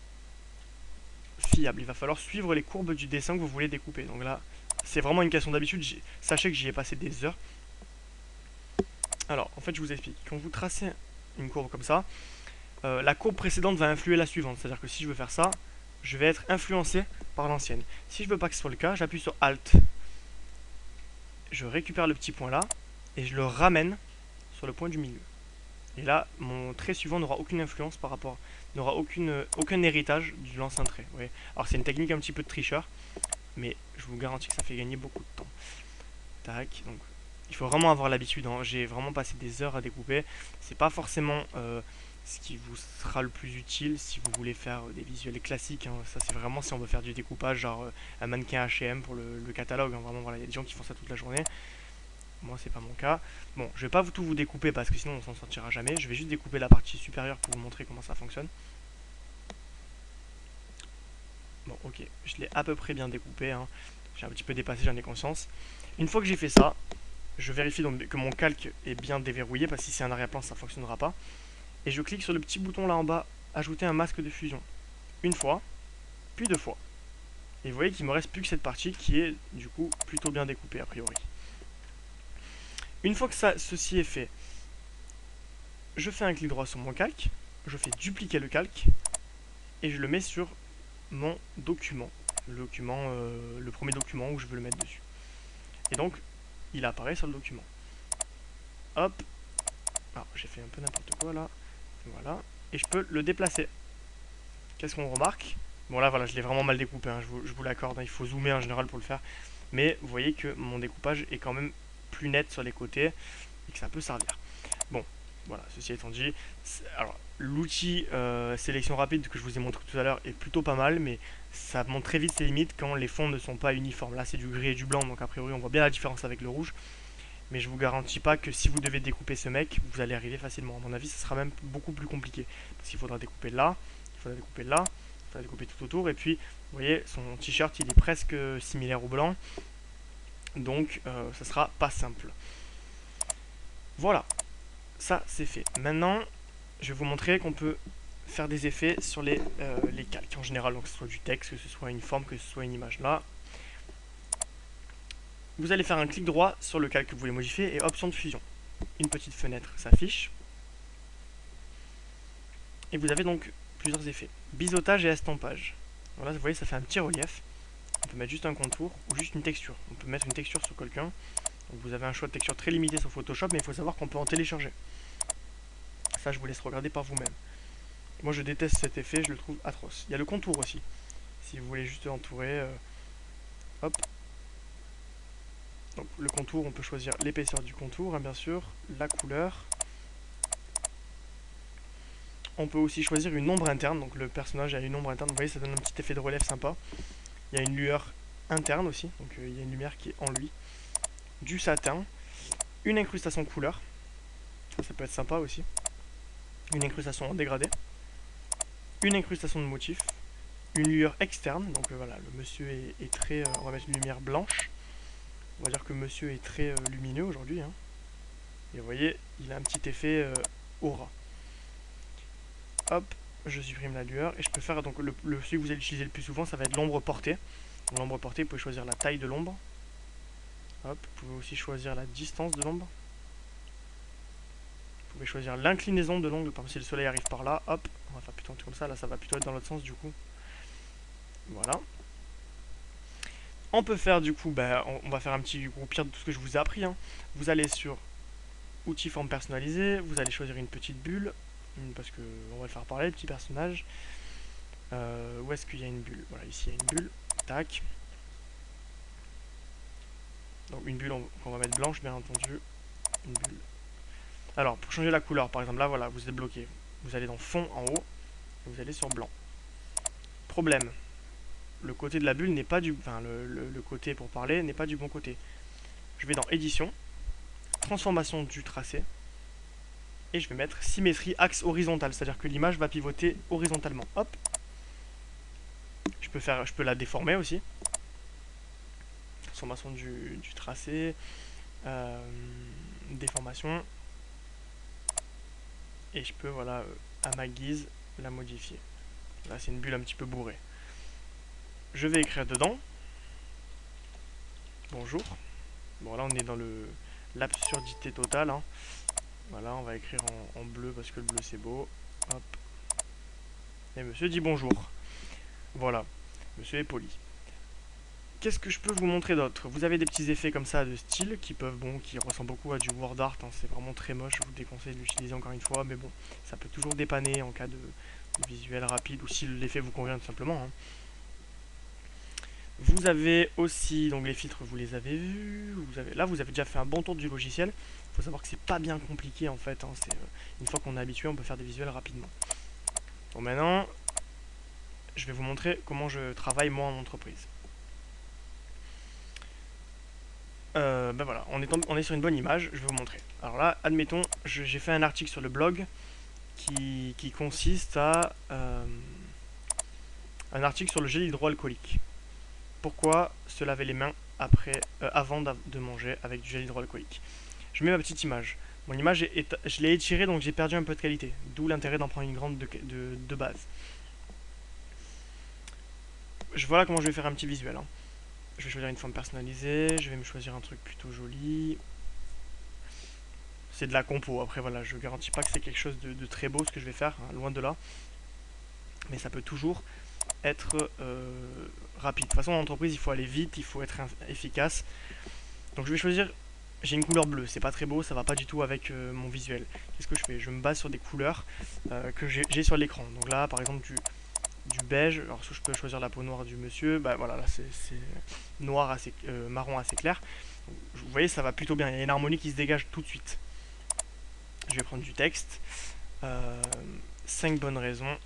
fiable. Il va falloir suivre les courbes du dessin que vous voulez découper. Donc là, c'est vraiment une question d'habitude. Sachez que j'y ai passé des heures. Alors, en fait, je vous explique. Quand vous tracez une courbe comme ça, la courbe précédente va influer la suivante. C'est-à-dire que si je veux faire ça, je vais être influencé par l'ancienne. Si je veux pas que ce soit le cas, j'appuie sur Alt. Je récupère le petit point là et je le ramène sur le point du milieu. Et là, mon trait suivant n'aura aucune influence par rapport, n'aura aucun héritage de l'ancien trait. Ouais. Alors c'est une technique un petit peu de tricheur, mais je vous garantis que ça fait gagner beaucoup de temps. Tac, donc il faut vraiment avoir l'habitude. Hein. J'ai vraiment passé des heures à découper. C'est pas forcément ce qui vous sera le plus utile si vous voulez faire des visuels classiques. Hein. Ça c'est vraiment si on veut faire du découpage, genre un mannequin H&M pour le catalogue. Hein. Vraiment, voilà, il y a des gens qui font ça toute la journée. Moi, c'est pas mon cas. Bon, je vais pas tout vous découper parce que sinon on s'en sortira jamais. Je vais juste découper la partie supérieure pour vous montrer comment ça fonctionne. Bon, ok, je l'ai à peu près bien découpé. Hein. J'ai un petit peu dépassé, j'en ai conscience. Une fois que j'ai fait ça, je vérifie donc que mon calque est bien déverrouillé parce que si c'est un arrière-plan, ça fonctionnera pas. Et je clique sur le petit bouton là en bas, ajouter un masque de fusion. Une fois, puis deux fois. Et vous voyez qu'il me reste plus que cette partie qui est du coup plutôt bien découpée a priori. Une fois que ceci est fait, je fais un clic droit sur mon calque, je fais dupliquer le calque et je le mets sur mon document, le premier document où je veux le mettre dessus. Et donc, il apparaît sur le document. Hop. Alors, j'ai fait un peu n'importe quoi là. Voilà. et je peux le déplacer. Qu'est-ce qu'on remarque? Bon là voilà, je l'ai vraiment mal découpé, hein, je vous l'accorde, hein, il faut zoomer en général pour le faire. Mais vous voyez que mon découpage est quand même plus net sur les côtés et que ça peut servir. Bon, voilà, ceci étant dit, alors l'outil sélection rapide que je vous ai montré tout à l'heure est plutôt pas mal, mais ça montre très vite ses limites quand les fonds ne sont pas uniformes. Là c'est du gris et du blanc, donc a priori on voit bien la différence avec le rouge. Mais je vous garantis pas que si vous devez découper ce mec, vous allez arriver facilement. À mon avis, ce sera même beaucoup plus compliqué. Parce qu'il faudra découper là, il faudra découper là, il faudra découper tout autour. Et puis, vous voyez, son t-shirt, il est presque similaire au blanc. Donc, ça sera pas simple. Voilà, ça c'est fait. Maintenant, je vais vous montrer qu'on peut faire des effets sur les calques en général. Donc, que ce soit du texte, que ce soit une forme, que ce soit une image. Là, vous allez faire un clic droit sur le calque que vous voulez modifier et option de fusion. Une petite fenêtre s'affiche. Et vous avez donc plusieurs effets. Biseautage et estompage. Voilà, vous voyez, ça fait un petit relief. On peut mettre juste un contour ou juste une texture. On peut mettre une texture sur quelqu'un. Donc vous avez un choix de texture très limité sur Photoshop, mais il faut savoir qu'on peut en télécharger. Ça, je vous laisse regarder par vous-même. Moi, je déteste cet effet, je le trouve atroce. Il y a le contour aussi. Si vous voulez juste entourer, hop. Donc le contour, on peut choisir l'épaisseur du contour, hein, bien sûr, la couleur. On peut aussi choisir une ombre interne, donc le personnage a une ombre interne, vous voyez, ça donne un petit effet de relief sympa. Il y a une lueur interne aussi, donc il y a une lumière qui est en lui. Du satin, une incrustation couleur, ça peut être sympa aussi. Une incrustation en dégradé, une incrustation de motif, une lueur externe, donc voilà, le monsieur est très, on va mettre une lumière blanche. On va dire que monsieur est très lumineux aujourd'hui, hein. Et vous voyez, il a un petit effet aura. Hop, je supprime la lueur et je peux faire donc celui que vous allez utiliser le plus souvent, ça va être l'ombre portée. L'ombre portée, vous pouvez choisir la taille de l'ombre. Hop, vous pouvez aussi choisir la distance de l'ombre. Vous pouvez choisir l'inclinaison de l'ongle, par exemple si le soleil arrive par là, hop, on va faire plutôt un truc comme ça, là ça va plutôt être dans l'autre sens du coup. Voilà. On peut faire du coup, on va faire un petit groupir de tout ce que je vous ai appris, hein. Vous allez sur outils forme personnalisée, vous allez choisir une petite bulle, parce que on va le faire parler, le petit personnage. Où est-ce qu'il y a une bulle? Voilà, ici il y a une bulle, tac. Donc une bulle qu'on va mettre blanche bien entendu, une bulle. Alors pour changer la couleur, par exemple là voilà, vous êtes bloqué. Vous allez dans fond en haut, et vous allez sur blanc. Problème, le côté de la bulle n'est pas du... Enfin le côté pour parler n'est pas du bon côté. Je vais dans édition, transformation du tracé, et je vais mettre symétrie axe horizontal, c'est-à-dire que l'image va pivoter horizontalement. Hop. Je peux la déformer aussi. Transformation du tracé, déformation, et je peux voilà à ma guise la modifier. Là c'est une bulle un petit peu bourrée. Je vais écrire dedans bonjour. Bon là on est dans l'absurdité totale, hein. Voilà, on va écrire en bleu parce que le bleu c'est beau. Hop. Et monsieur dit bonjour. Voilà, monsieur est poli. Qu'est-ce que je peux vous montrer d'autre? Vous avez des petits effets comme ça de style qui peuvent, qui ressemblent beaucoup à du word art, hein. C'est vraiment très moche, je vous déconseille de l'utiliser encore une fois, mais bon, ça peut toujours dépanner en cas de visuel rapide ou si l'effet vous convient tout simplement, hein. Vous avez aussi, donc les filtres vous les avez vus, là vous avez déjà fait un bon tour du logiciel. Il faut savoir que c'est pas bien compliqué en fait, hein. Une fois qu'on est habitué on peut faire des visuels rapidement. Bon maintenant, je vais vous montrer comment je travaille moi en entreprise. Voilà, on est sur une bonne image, je vais vous montrer. Alors là, admettons, j'ai fait un article sur le blog qui consiste à un article sur le gel hydroalcoolique. Pourquoi se laver les mains avant de manger avec du gel hydroalcoolique? Je mets ma petite image. Mon image, je l'ai étirée donc j'ai perdu un peu de qualité, d'où l'intérêt d'en prendre une grande de base. Voilà comment je vais faire un petit visuel, hein. Je vais choisir une forme personnalisée, je vais me choisir un truc plutôt joli. C'est de la compo, après voilà, je garantis pas que c'est quelque chose de très beau ce que je vais faire, hein, loin de là. Mais ça peut toujours être rapide. De toute façon, en entreprise, il faut aller vite, il faut être efficace. Donc je vais choisir j'ai une couleur bleue, c'est pas très beau, ça va pas du tout avec mon visuel. Qu'est-ce que je fais? Je me base sur des couleurs que j'ai sur l'écran. Donc là, par exemple, du beige. Alors, je peux choisir la peau noire du monsieur. Bah voilà, là c'est noir assez, marron assez clair. Vous voyez, ça va plutôt bien. Il y a une harmonie qui se dégage tout de suite. Je vais prendre du texte. 5 bonnes raisons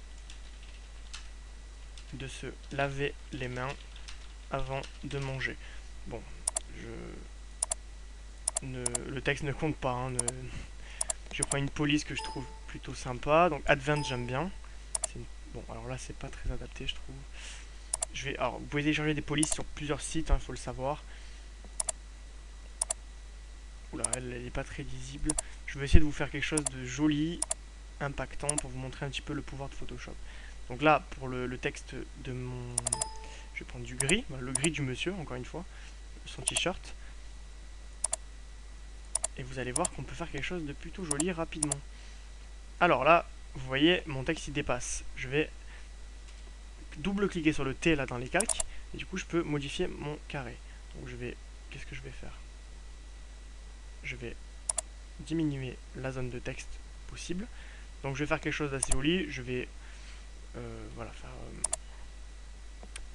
de se laver les mains avant de manger. Bon, le texte ne compte pas. Hein, je prends une police que je trouve plutôt sympa. Donc Advent, j'aime bien. Bon, alors là, c'est pas très adapté, je trouve. Alors, vous pouvez télécharger des polices sur plusieurs sites, il faut le savoir. Oula, elle n'est pas très lisible. Je vais essayer de vous faire quelque chose de joli, impactant, pour vous montrer un petit peu le pouvoir de Photoshop. Donc là, pour le texte de mon... Je vais prendre du gris, le gris du monsieur, encore une fois, son t-shirt. Et vous allez voir qu'on peut faire quelque chose de plutôt joli rapidement. Alors là, vous voyez, mon texte il dépasse. Je vais double-cliquer sur le T là dans les calques, et du coup je peux modifier mon carré. Donc je vais... Qu'est-ce que je vais faire? Je vais diminuer la zone de texte possible. Donc je vais faire quelque chose d'assez joli. Je vais voilà, faire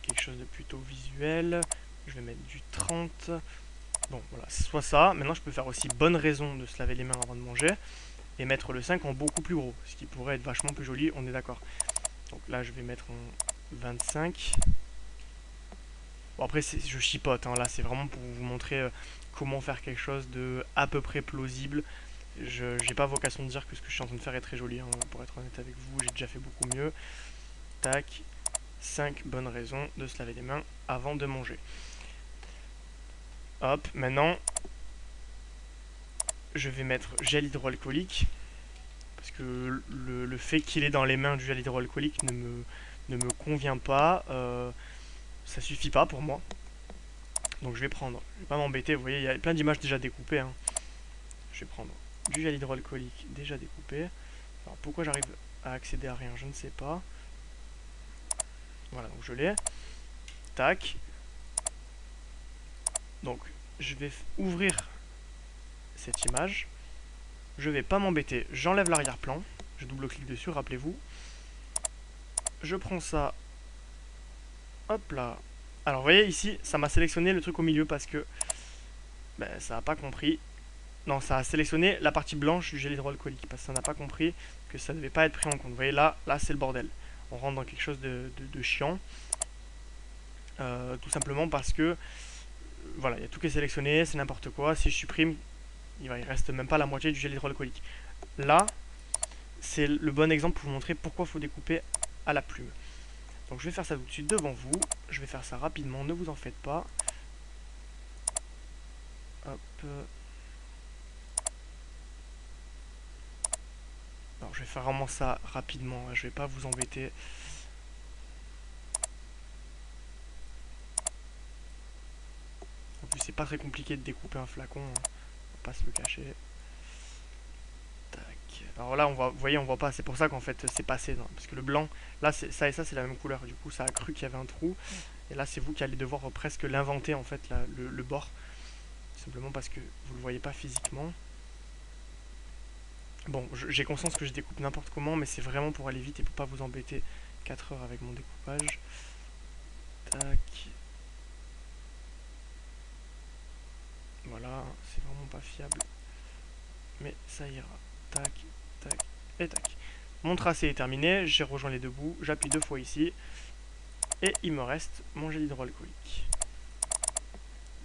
quelque chose de plutôt visuel. Je vais mettre du 30. Bon, voilà, soit ça. Maintenant, je peux faire aussi bonne raison de se laver les mains avant de manger. Et mettre le 5 en beaucoup plus gros. Ce qui pourrait être vachement plus joli, on est d'accord. Donc là, je vais mettre en 25. Bon, après, je chipote. Hein, là, c'est vraiment pour vous montrer comment faire quelque chose de à peu près plausible. Je n'ai pas vocation de dire que ce que je suis en train de faire est très joli. Hein, pour être honnête avec vous, j'ai déjà fait beaucoup mieux. Tac. 5 bonnes raisons de se laver les mains avant de manger. Hop, maintenant, je vais mettre gel hydroalcoolique. Parce que le fait qu'il est dans les mains du gel hydroalcoolique ne me convient pas. Ça suffit pas pour moi. Donc je vais prendre, je vais pas m'embêter, vous voyez, il y a plein d'images déjà découpées. Hein. Je vais prendre du gel hydroalcoolique déjà découpé. Alors pourquoi j'arrive à accéder à rien, je ne sais pas. Voilà, donc je l'ai. Tac. Donc je vais ouvrir cette image. Je vais pas m'embêter, j'enlève l'arrière-plan. Je double-clique dessus, rappelez-vous. Je prends ça. Hop là. Alors vous voyez ici, ça m'a sélectionné le truc au milieu parce que ben, ça n'a pas compris. Non, ça a sélectionné la partie blanche du gel hydroalcoolique parce que ça n'a pas compris que ça ne devait pas être pris en compte. Vous voyez là c'est le bordel. On rentre dans quelque chose de chiant. Tout simplement parce que voilà, il y a tout qui est sélectionné, c'est n'importe quoi. Si je supprime, il reste même pas la moitié du gel hydroalcoolique. Là, c'est le bon exemple pour vous montrer pourquoi il faut découper à la plume. Donc je vais faire ça tout de suite devant vous. Je vais faire ça rapidement, ne vous en faites pas. Hop. Alors je vais faire vraiment ça rapidement, hein. Je vais pas vous embêter. En plus c'est pas très compliqué de découper un flacon, hein. On va pas se le cacher. Tac. Alors là on voit, vous voyez on voit pas, c'est pour ça qu'en fait c'est passé, non, parce que le blanc, là ça et ça c'est la même couleur, du coup ça a cru qu'il y avait un trou. Et là c'est vous qui allez devoir presque l'inventer en fait, là, le bord. Simplement parce que vous le voyez pas physiquement. Bon, j'ai conscience que je découpe n'importe comment, mais c'est vraiment pour aller vite et pour pas vous embêter 4 heures avec mon découpage. Tac. Voilà, c'est vraiment pas fiable. Mais ça ira. Tac, tac et tac. Mon tracé est terminé, j'ai rejoint les deux bouts, j'appuie 2 fois ici. Et il me reste mon gel hydroalcoolique.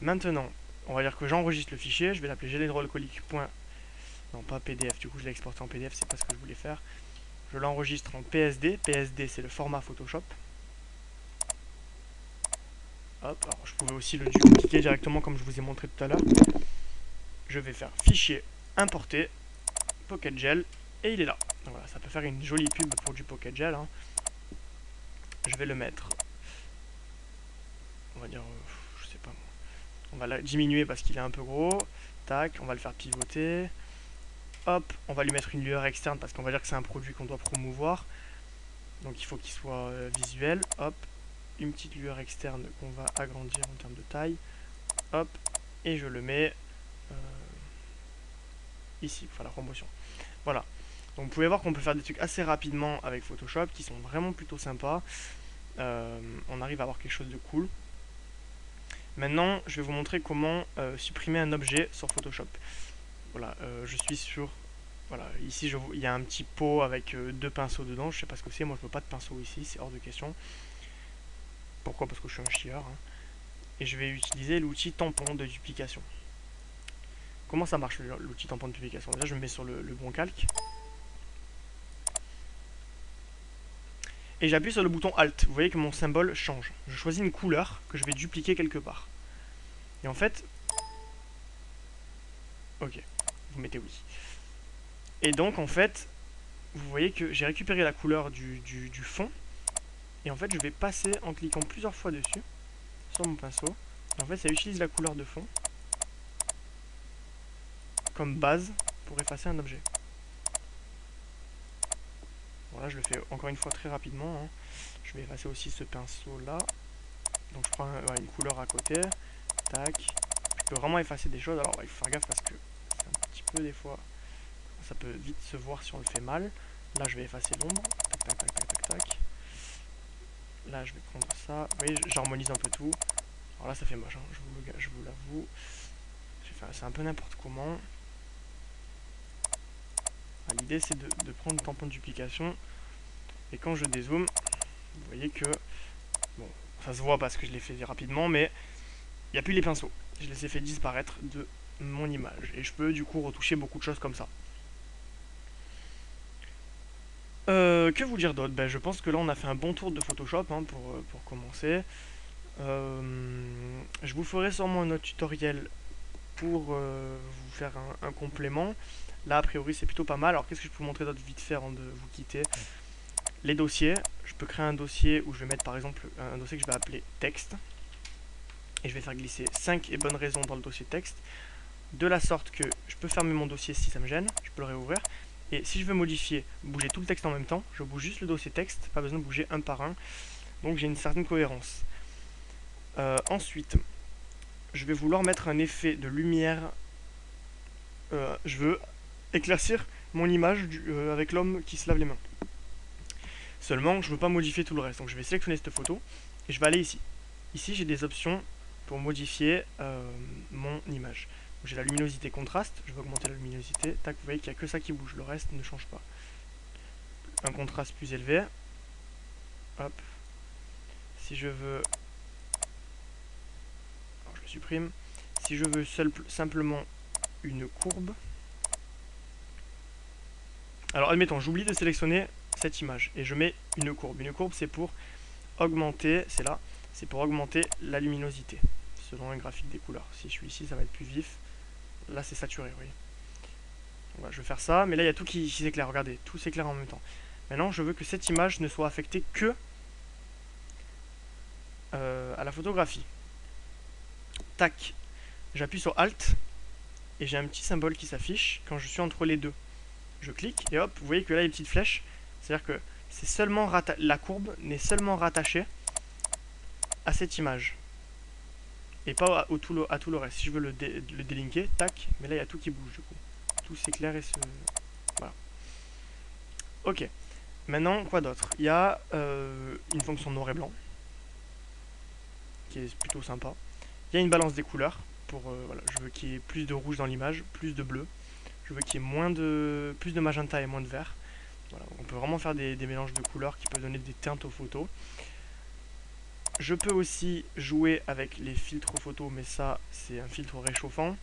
Maintenant, on va dire que j'enregistre le fichier, je vais l'appeler gel hydroalcoolique. Non, pas PDF, du coup je l'ai exporté en PDF, c'est pas ce que je voulais faire. Je l'enregistre en PSD. PSD, c'est le format Photoshop. Hop, alors je pouvais aussi le dupliquer directement comme je vous ai montré tout à l'heure. Je vais faire fichier, importer, Pocket Gel, et il est là. Donc voilà, ça peut faire une jolie pub pour du Pocket Gel. Hein. Je vais le mettre, on va dire, je sais pas moi. On va le diminuer parce qu'il est un peu gros. Tac, on va le faire pivoter. Hop, on va lui mettre une lueur externe parce qu'on va dire que c'est un produit qu'on doit promouvoir. Donc il faut qu'il soit visuel. Hop, une petite lueur externe qu'on va agrandir en termes de taille. Hop, et je le mets ici, enfin la promotion. Voilà. Donc vous pouvez voir qu'on peut faire des trucs assez rapidement avec Photoshop qui sont vraiment plutôt sympas. On arrive à avoir quelque chose de cool. Maintenant, je vais vous montrer comment supprimer un objet sur Photoshop. Voilà, je suis sur... Voilà, ici il y a un petit pot avec deux pinceaux dedans. Je sais pas ce que c'est, moi je veux pas de pinceau ici, c'est hors de question. Pourquoi? Parce que je suis un chieur. Hein. Et je vais utiliser l'outil tampon de duplication. Comment ça marche l'outil tampon de duplication? Déjà je me mets sur le bon calque. Et j'appuie sur le bouton Alt. Vous voyez que mon symbole change. Je choisis une couleur que je vais dupliquer quelque part. Et en fait... Ok, vous mettez oui. Et donc en fait, vous voyez que j'ai récupéré la couleur du fond. Et en fait je vais passer en cliquant plusieurs fois dessus, sur mon pinceau. Et en fait ça utilise la couleur de fond comme base pour effacer un objet. Voilà, je le fais encore une fois très rapidement. Hein. Je vais effacer aussi ce pinceau là. Donc je prends une couleur à côté. Tac. Je peux vraiment effacer des choses. Alors il faut faire gaffe parce que c'est un petit peu des fois... Ça peut vite se voir si on le fait mal. Là je vais effacer l'ombre. Tac tac tac tac tac tac. Là je vais prendre ça. Vous voyez, j'harmonise un peu tout. Alors là ça fait moche, hein. Je vous l'avoue. C'est un peu n'importe comment. L'idée c'est de prendre le tampon de duplication. Et quand je dézoome, vous voyez que... Bon, ça se voit parce que je l'ai fait rapidement, mais il n'y a plus les pinceaux. Je les ai fait disparaître de mon image. Et je peux du coup retoucher beaucoup de choses comme ça. Que vous dire d'autre? Ben, je pense que là on a fait un bon tour de Photoshop hein, pour commencer. Je vous ferai sûrement un autre tutoriel pour vous faire un complément. Là a priori c'est plutôt pas mal. Alors qu'est-ce que je peux vous montrer d'autre vite fait avant de vous quitter? Les dossiers. Je peux créer un dossier où je vais mettre par exemple un dossier que je vais appeler texte. Et je vais faire glisser 5 et bonnes raisons dans le dossier texte. De la sorte que je peux fermer mon dossier si ça me gêne. Je peux le réouvrir. Et si je veux modifier, bouger tout le texte en même temps, je bouge juste le dossier texte. Pas besoin de bouger un par un. Donc j'ai une certaine cohérence. Ensuite, je vais vouloir mettre un effet de lumière. Je veux éclaircir mon image avec l'homme qui se lave les mains. Seulement, je ne veux pas modifier tout le reste. Donc je vais sélectionner cette photo et je vais aller ici. Ici, j'ai des options pour modifier mon image. J'ai la luminosité contraste, je vais augmenter la luminosité. Tac, vous voyez qu'il n'y a que ça qui bouge, le reste ne change pas. Un contraste plus élevé. Hop. Si je veux... Alors je le supprime. Si je veux simplement une courbe. Alors admettons, j'oublie de sélectionner cette image et je mets une courbe. Une courbe c'est pour augmenter, c'est là, c'est pour augmenter la luminosité selon un graphique des couleurs. Si je suis ici, ça va être plus vif. Là c'est saturé, vous voyez. Voilà, je vais faire ça, mais là il y a tout qui s'éclaire, regardez, tout s'éclaire en même temps. Maintenant je veux que cette image ne soit affectée que à la photographie. Tac, j'appuie sur Alt et j'ai un petit symbole qui s'affiche quand je suis entre les deux. Je clique et hop, vous voyez que là il y a une petite flèche, c'est-à-dire que c'est seulement la courbe n'est seulement rattachée à cette image et pas à tout le reste. Si je veux le délinker, tac, mais là il y a tout qui bouge du coup. Tout s'éclaire et se... Voilà. Ok. Maintenant, quoi d'autre? Il y a une fonction noir et blanc qui est plutôt sympa. Il y a une balance des couleurs pour voilà, je veux qu'il y ait plus de rouge dans l'image, plus de bleu. Je veux qu'il y ait plus de magenta et moins de vert. Voilà, on peut vraiment faire des mélanges de couleurs qui peuvent donner des teintes aux photos. Je peux aussi jouer avec les filtres photos, mais ça c'est un filtre réchauffant,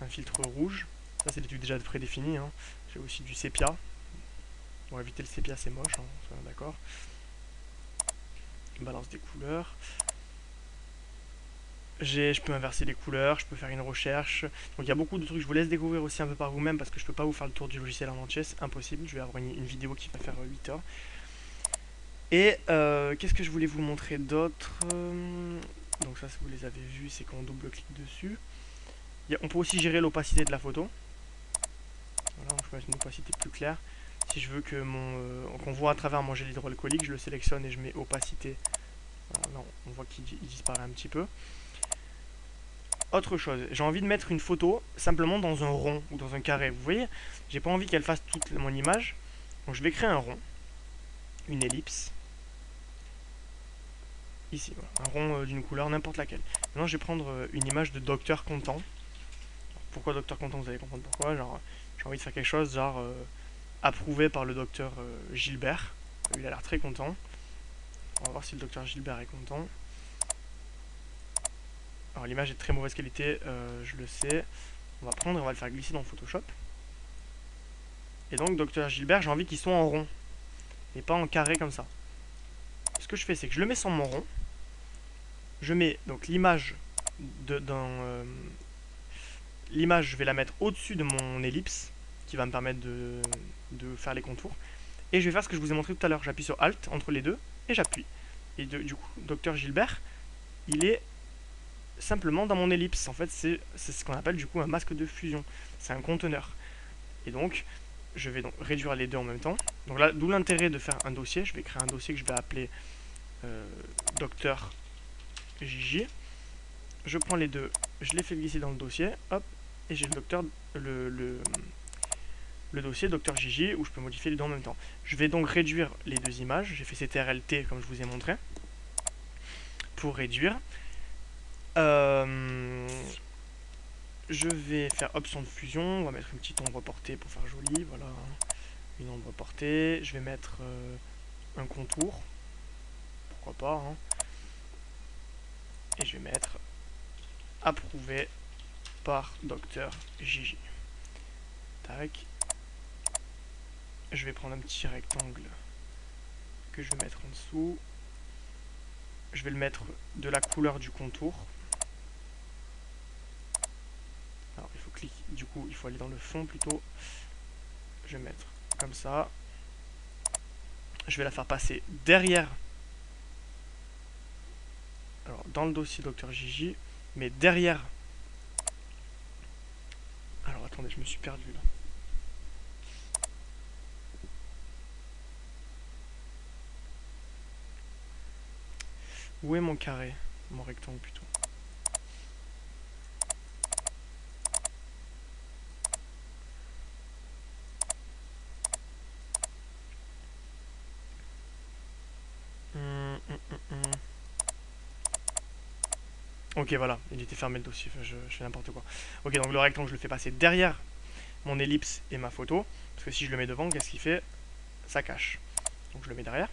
un filtre rouge. Ça c'est des trucs déjà prédéfinis. Hein. J'ai aussi du sépia. On va éviter le sépia, c'est moche, hein, soyons d'accord. Balance des couleurs. Je peux inverser les couleurs, je peux faire une recherche. Donc il y a beaucoup de trucs, je vous laisse découvrir aussi un peu par vous-même parce que je peux pas vous faire le tour du logiciel en entier, c'est impossible. Je vais avoir une vidéo qui va faire 8 heures. Et qu'est-ce que je voulais vous montrer d'autre? Donc ça, si vous les avez vus, c'est quand on double-clique dessus. On peut aussi gérer l'opacité de la photo. Voilà, je peux mettre une opacité plus claire. Si je veux que qu'on voit à travers mon gel hydroalcoolique, je le sélectionne et je mets opacité. Voilà, là, on voit qu'il disparaît un petit peu. Autre chose, j'ai envie de mettre une photo simplement dans un rond ou dans un carré. Vous voyez, j'ai pas envie qu'elle fasse toute mon image. Donc je vais créer un rond, une ellipse. Ici, voilà, un rond d'une couleur, n'importe laquelle. Maintenant, je vais prendre une image de Docteur Content. Pourquoi Docteur Content? Vous allez comprendre pourquoi. Genre, j'ai envie de faire quelque chose, genre approuvé par le docteur Gilbert. Il a l'air très content. On va voir si le docteur Gilbert est content. Alors, l'image est de très mauvaise qualité, je le sais. On va prendre et on va le faire glisser dans Photoshop. Et donc, docteur Gilbert, j'ai envie qu'il soit en rond. Et pas en carré comme ça. Ce que je fais, c'est que je le mets sur mon rond. Je mets donc l'image l'image, je vais la mettre au-dessus de mon ellipse, qui va me permettre de faire les contours. Et je vais faire ce que je vous ai montré tout à l'heure. J'appuie sur Alt entre les deux et j'appuie. Et du coup, Dr Gilbert, il est simplement dans mon ellipse. En fait, c'est ce qu'on appelle du coup un masque de fusion. C'est un conteneur. Et donc, je vais donc réduire les deux en même temps. Donc là, d'où l'intérêt de faire un dossier. Je vais créer un dossier que je vais appeler Dr JJ. Je prends les deux, je les fais glisser dans le dossier, hop, et j'ai le dossier Dr JJ où je peux modifier les deux en même temps. Je vais donc réduire les deux images. J'ai fait CTRL-T comme je vous ai montré pour réduire. Je vais faire option de fusion. On va mettre une petite ombre portée pour faire joli. Voilà, une ombre portée. Je vais mettre un contour. Pourquoi pas. Hein. Et je vais mettre approuvé par Dr JJ. Tac. Je vais prendre un petit rectangle que je vais mettre en dessous. Je vais le mettre de la couleur du contour. Alors il faut cliquer, du coup il faut aller dans le fond plutôt. Je vais mettre comme ça. Je vais la faire passer derrière. Alors dans le dossier Dr JJ, mais derrière. Alors attendez, je me suis perdu là. Où est mon carré? Mon rectangle plutôt. Ok, voilà, il était fermé le dossier, je fais n'importe quoi. Ok, donc le rectangle, je le fais passer derrière mon ellipse et ma photo. Parce que si je le mets devant, qu'est-ce qu'il fait? Ça cache. Donc je le mets derrière.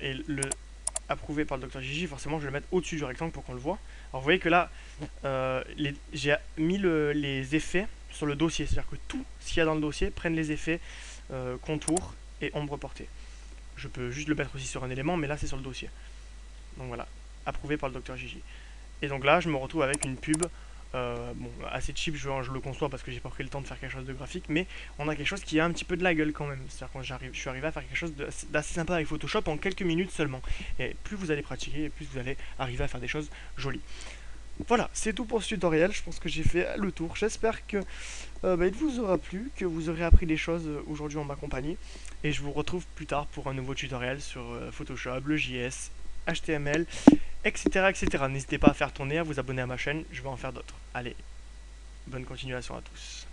Et le approuvé par le Dr JJ, forcément, je vais le mettre au-dessus du rectangle pour qu'on le voit. Alors vous voyez que là, j'ai mis les effets sur le dossier. C'est-à-dire que tout ce qu'il y a dans le dossier prennent les effets contour et ombre portée. Je peux juste le mettre aussi sur un élément, mais là c'est sur le dossier. Donc voilà, approuvé par le Dr JJ. Et donc là, je me retrouve avec une pub bon, assez cheap, je le conçois parce que j'ai pas pris le temps de faire quelque chose de graphique, mais on a quelque chose qui a un petit peu de la gueule quand même. C'est-à-dire que je suis arrivé à faire quelque chose d'assez sympa avec Photoshop en quelques minutes seulement. Et plus vous allez pratiquer, plus vous allez arriver à faire des choses jolies. Voilà, c'est tout pour ce tutoriel, je pense que j'ai fait le tour. J'espère que il vous aura plu, que vous aurez appris des choses aujourd'hui en ma compagnie. Et je vous retrouve plus tard pour un nouveau tutoriel sur Photoshop, le JS, HTML, etc. etc. N'hésitez pas à faire tourner, à vous abonner à ma chaîne, je vais en faire d'autres. Allez, bonne continuation à tous.